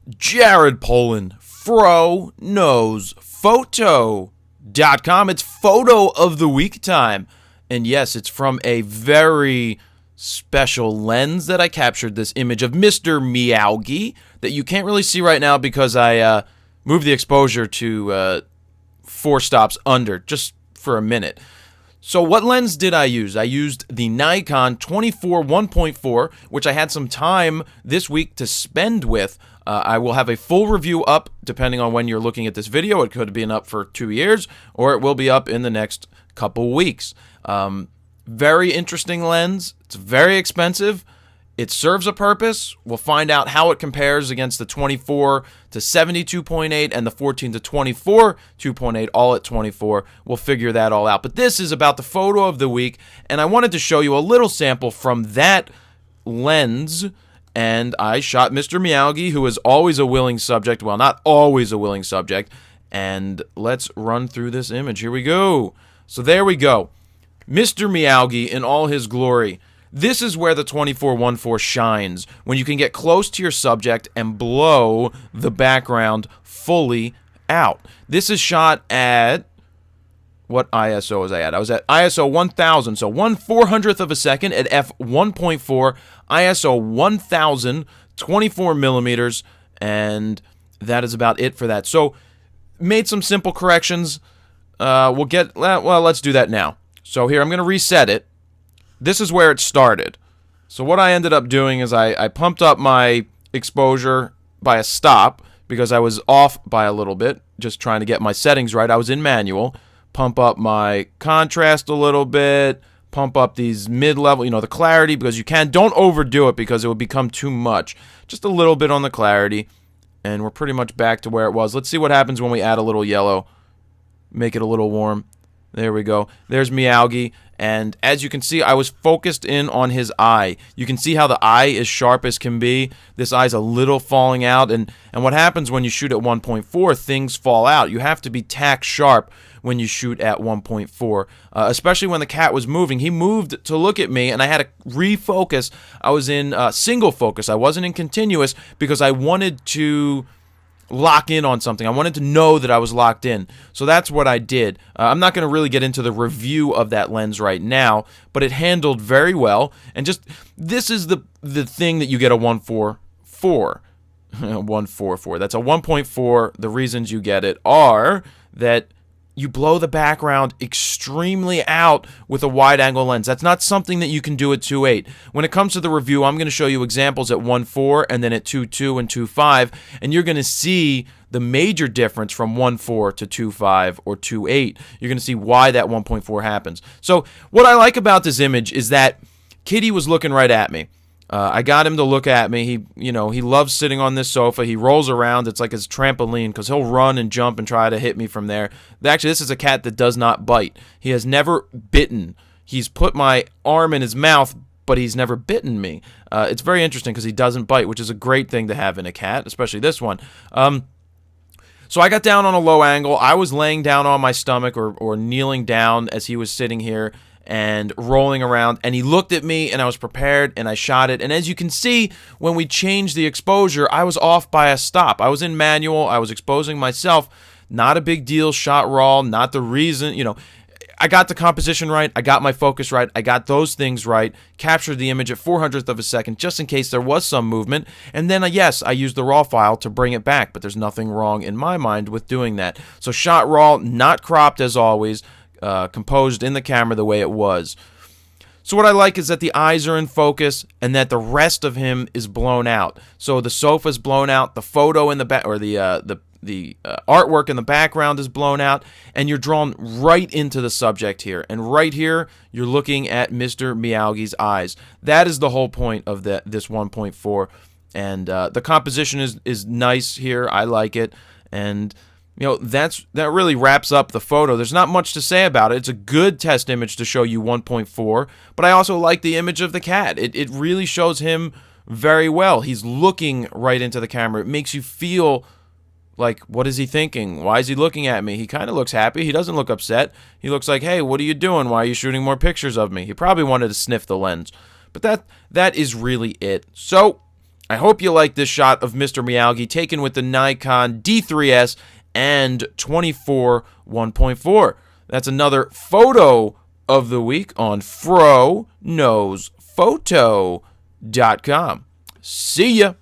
Jared Poland, FroKnowsPhoto.com. It's photo of the week time. And yes, it's from a very special lens that I captured this image of Mr. Miyagi that you can't really see right now because I moved the exposure to 4 stops under just for a minute. So what lens did I use? I used the Nikon 24 1.4, which I had some time this week to spend with. I will have a full review up depending on when you're looking at this video. It could be up for 2 years, or it will be up in the next couple weeks. Very interesting lens. It's very expensive. It serves a purpose. We'll find out how it compares against the 24 to 70 2.8 and the 14 to 24 2.8, all at 24. We'll figure that all out. But this is about the photo of the week, and I wanted to show you a little sample from that lens. And I shot Mr. Miyagi, who is always a willing subject. Well, not always a willing subject. And let's run through this image. Here we go. So there we go. Mr. Miyagi in all his glory. This is where the 24-1.4 shines, when you can get close to your subject and blow the background fully out. This is shot at, what ISO was I at? I was at ISO 1000, so 1/400th of a second at F1.4 ISO 1000, 24 millimeters, and that is about it for that. So, made some simple corrections. Well, let's do that now. So here, I'm going to reset it. This is where it started. So what I ended up doing is I pumped up my exposure by a stop because I was off by a little bit, just trying to get my settings right. I was in manual. Pump up my contrast a little bit, pump up these mid-level, the clarity, because don't overdo it because it would become too much. Just a little bit on the clarity, and we're pretty much back to where it was. Let's see what happens when we add a little yellow. Make it a little warm. There we go. There's Miyagi. And as you can see, I was focused in on his eye. You can see how the eye is sharp as can be. This eye's a little falling out. And what happens when you shoot at 1.4, things fall out. You have to be tack sharp when you shoot at 1.4, especially when the cat was moving. He moved to look at me, and I had to refocus. I was in single focus. I wasn't in continuous because I wanted to lock in on something. I wanted to know that I was locked in. So that's what I did. I'm not going to really get into the review of that lens right now, but it handled very well. And just, this is the thing that you get a 1.44. 1.44. That's a 1.4. The reasons you get it are that you blow the background extremely out with a wide-angle lens. That's not something that you can do at 2.8. When it comes to the review, I'm going to show you examples at 1.4 and then at 2.2 and 2.5, and you're going to see the major difference from 1.4 to 2.5 or 2.8. You're going to see why that 1.4 happens. So what I like about this image is that Kitty was looking right at me. I got him to look at me. He loves sitting on this sofa. He rolls around. It's like his trampoline because he'll run and jump and try to hit me from there. Actually, this is a cat that does not bite. He has never bitten. He's put my arm in his mouth, but he's never bitten me. It's very interesting because he doesn't bite, which is a great thing to have in a cat, especially this one. So I got down on a low angle. I was laying down on my stomach or kneeling down as he was sitting here and rolling around, and he looked at me, and I was prepared, and I shot it. And as you can see, when we changed the exposure, I was off by a stop. I was in manual. I was exposing myself. Not a big deal. Shot raw. Not the reason. I got the composition right. I got my focus right. I got those things right. Captured the image at 400th of a second just in case there was some movement. And then, yes, I used the raw file to bring it back, but there's nothing wrong in my mind with doing that. So shot raw, not cropped as always. Composed in the camera the way it was. So what I like is that the eyes are in focus and that the rest of him is blown out. So the sofa's blown out, the photo in the back, or the artwork in the background is blown out, and you're drawn right into the subject here. And right here, you're looking at Mr. Miyagi's eyes. That is the whole point of this 1.4. And the composition is nice here. I like it. And that really wraps up the photo. There's not much to say about it. It's a good test image to show you 1.4, but I also like the image of the cat. It really shows him very well. He's looking right into the camera. It makes you feel like, what is he thinking? Why is he looking at me? He kind of looks happy. He doesn't look upset. He looks like, hey, what are you doing? Why are you shooting more pictures of me? He probably wanted to sniff the lens. But that is really it. So I hope you like this shot of Mr. Miyagi taken with the Nikon D3s and 24 1.4. That's another photo of the week on FroKnowsPhoto.com. See ya.